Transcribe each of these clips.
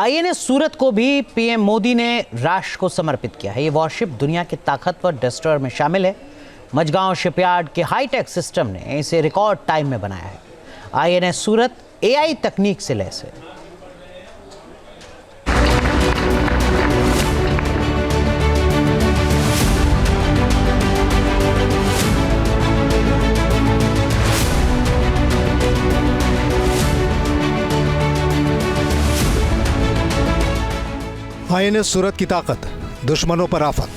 INS सूरत को भी PM Modi ने राष्ट्र को समर्पित किया है। ये वॉरशिप दुनिया के ताकतवर डिस्ट्रॉयर में शामिल है। मझगांव शिपयार्ड के हाईटेक सिस्टम ने इसे रिकॉर्ड टाइम में बनाया है। आईएनएस सूरत एआई तकनीक से लैस है। आईएनएस सूरत की ताकत, दुश्मनों पर आफत।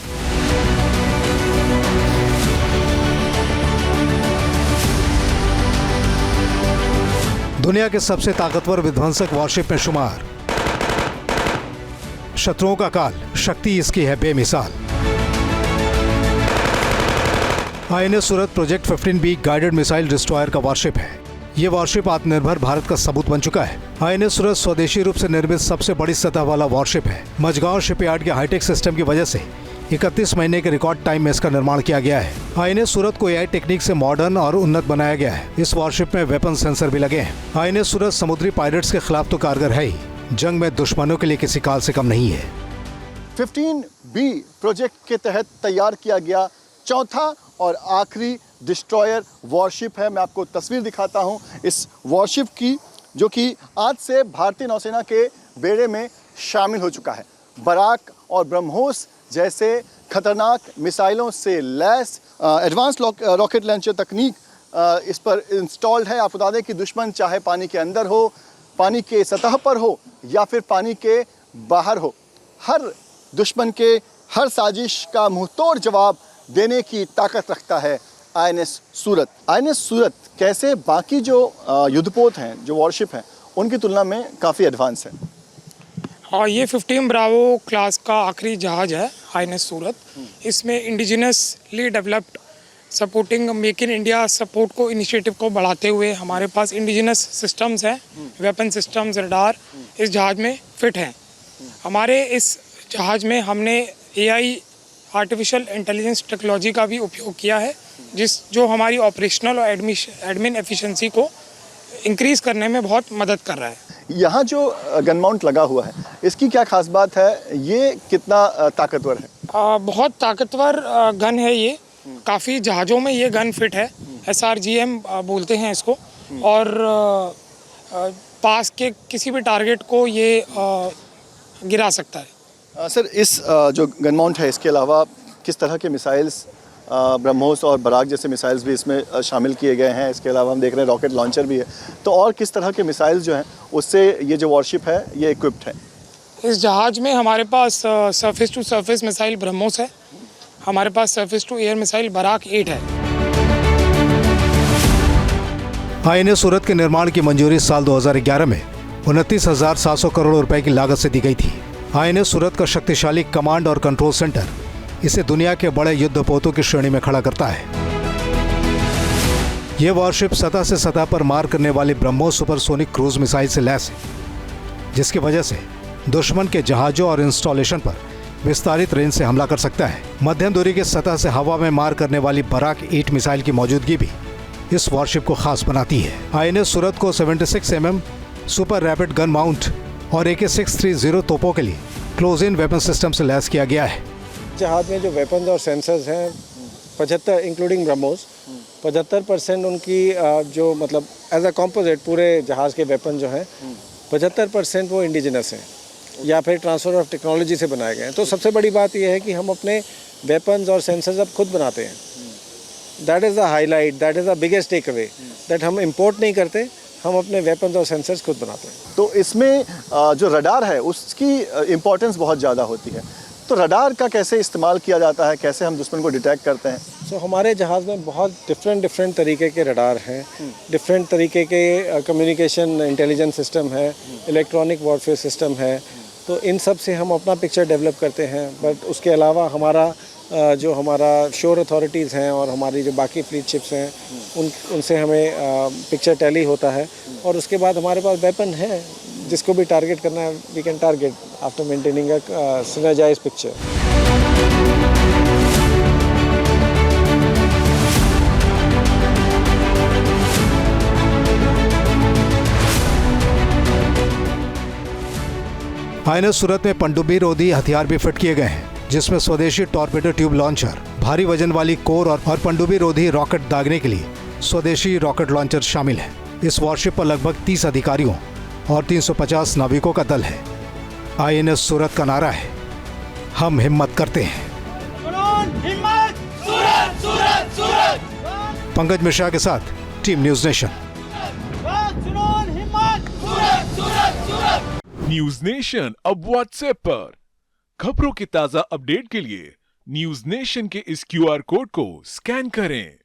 दुनिया के सबसे ताकतवर विध्वंसक वॉरशिप में शुमार। शत्रुओं का काल, शक्ति इसकी है बेमिसाल। INS Surat project 15B guided missile destroyer का वॉरशिप है। ये वॉरशिप आत्मनिर्भर भारत का सबूत बन चुका है। आईएनएस सूरत स्वदेशी रूप से निर्मित सबसे बड़ी सतह वाला वॉरशिप है। मझगांव शिपयार्ड के हाईटेक सिस्टम की वजह से 31 महीने के रिकॉर्ड टाइम में इसका निर्माण किया गया है। आईएनएस सूरत को एआई टेक्निक से मॉडर्न और उन्नत बनाया गया है। इस वॉरशिप में वेपन सेंसर भी लगे हैं। आईएनएस सूरत समुद्री पायरेट्स के खिलाफ तो कारगर है ही, जंग में दुश्मनों के लिए किसी काल से कम नहीं है। 15B प्रोजेक्ट के तहत तैयार किया गया चौथा और आखिरी डिस्ट्रॉयर वॉरशिप है। मैं आपको तस्वीर दिखाता हूं इस वॉरशिप की, जो कि आज से भारतीय नौसेना के बेड़े में शामिल हो चुका है। बराक और ब्रह्मोस जैसे खतरनाक मिसाइलों से लैस एडवांस रॉकेट लॉन्चर तकनीक इस पर इंस्टॉल्ड है। आप बता दें कि दुश्मन चाहे पानी के अंदर हो, पानी के सतह पर हो या फिर पानी के बाहर हो, हर दुश्मन के हर साजिश का मुंहतोड़ जवाब देने की ताकत रखता है आईएनएस सूरत। आईएनएस सूरत कैसे बाकी जो युद्धपोत हैं, जो वॉरशिप हैं, उनकी तुलना में काफ़ी एडवांस है। हाँ, ये 15 ब्रावो क्लास का आखिरी जहाज है आईएनएस सूरत। इसमें indigenously developed supporting make in India support को इनिशिएटिव को बढ़ाते हुए हमारे पास इंडिजिनस सिस्टम्स हैं, वेपन सिस्टम्स, रडार इस जहाज में फिट हैं। हमारे इस जहाज में हमने एआई आर्टिफिशियल इंटेलिजेंस टेक्नोलॉजी का भी उपयोग किया है, जो हमारी ऑपरेशनल और एडमिन एफिशिएंसी को इंक्रीज करने में बहुत मदद कर रहा है। यहाँ जो गन माउंट लगा हुआ है, इसकी क्या खास बात है? ये कितना ताकतवर है? बहुत ताकतवर गन है ये। काफ़ी जहाज़ों में ये गन फिट है। SRGM बोलते हैं इसको। और पास के किसी भी टारगेट को ये गिरा सकता है। सर, इस जो गन माउंट है, इसके अलावा किस तरह के मिसाइल्स, ब्रह्मोस और बराक जैसे मिसाइल्स भी इसमें शामिल किए गए हैं? इसके अलावा हम देख रहे हैं रॉकेट लॉन्चर भी है। तो और किस तरह के मिसाइल्स जो हैं उससे ये जो वॉरशिप है ये इक्विप्ड है? इस जहाज में हमारे पास surface to surface missile BrahMos है। हमारे पास surface to air missile Barak 8 है। आईएनएस सूरत के निर्माण की मंजूरी साल 2011 में 29,700 करोड़ रुपए की लागत से दी गई थी। आईएनएस सूरत का शक्तिशाली कमांड और कंट्रोल सेंटर इसे दुनिया के बड़े युद्धपोतों की श्रेणी में खड़ा करता है। यह वॉरशिप सतह से सतह पर मार करने वाली ब्रह्मोस सुपरसोनिक क्रूज मिसाइल से लैस है, जिसकी वजह से दुश्मन के जहाजों और इंस्टॉलेशन पर विस्तारित रेंज से हमला कर सकता है। मध्यम दूरी के सतह से हवा में मार करने वाली बराक 8 मिसाइल की मौजूदगी भी इस वॉरशिप को खास बनाती है। आईएनएस सूरत को 76 mm super rapid gun mount और AK-630 तोपों के लिए क्लोज इन वेपन सिस्टम से लैस किया गया है। जहाज में जो वेपन्स और सेंसर्स हैं 75 इंक्लूडिंग ब्रह्मोस 75% उनकी जो मतलब एज अ कॉम्पोजिट पूरे जहाज़ के वेपन जो हैं 75% वो इंडिजिनस हैं या फिर ट्रांसफ़र ऑफ टेक्नोलॉजी से बनाए गए हैं। तो सबसे बड़ी बात यह है कि हम अपने वेपन्स और सेंसर्स अब खुद बनाते हैं। That is the highlight, that is the biggest take away, that हम इम्पोर्ट नहीं करते, हम अपने वेपन्स और सेंसर्स खुद बनाते हैं। तो इसमें जो रडार है उसकी इम्पोर्टेंस बहुत ज़्यादा होती है। तो रडार का कैसे इस्तेमाल किया जाता है, कैसे हम दुश्मन को डिटेक्ट करते हैं? हमारे जहाज़ में बहुत डिफरेंट तरीके के रडार हैं, डिफरेंट तरीके के कम्युनिकेशन इंटेलिजेंस सिस्टम है, इलेक्ट्रॉनिक वॉरफेयर सिस्टम है। तो इन सब से हम अपना पिक्चर डेवलप करते हैं। बट उसके अलावा हमारा जो हमारा शोर अथॉरिटीज़ हैं और हमारी जो बाकी फ्लीट शिप्स हैं उनसे हमें पिक्चर टैली होता है। और उसके बाद हमारे पास वेपन है, जिसको भी टारगेट करना है we can target after maintaining a synergized picture. INS Surat में पनडुब्बी रोधी हथियार भी फिट किए गए हैं, जिसमें स्वदेशी टॉर्पेडो ट्यूब लॉन्चर, भारी वजन वाली कोर और पनडुब्बी रोधी रॉकेट दागने के लिए स्वदेशी रॉकेट लॉन्चर शामिल है। इस वॉरशिप पर लगभग 30 अधिकारियों और 350 नाविकों का दल है। आईएनएस सूरत का नारा है, हम हिम्मत करते हैं। पंकज मिश्रा के साथ team news nation. News nation अब व्हाट्सएप पर खबरों के ताजा अपडेट के लिए न्यूज नेशन के इस क्यूआर कोड को स्कैन करें।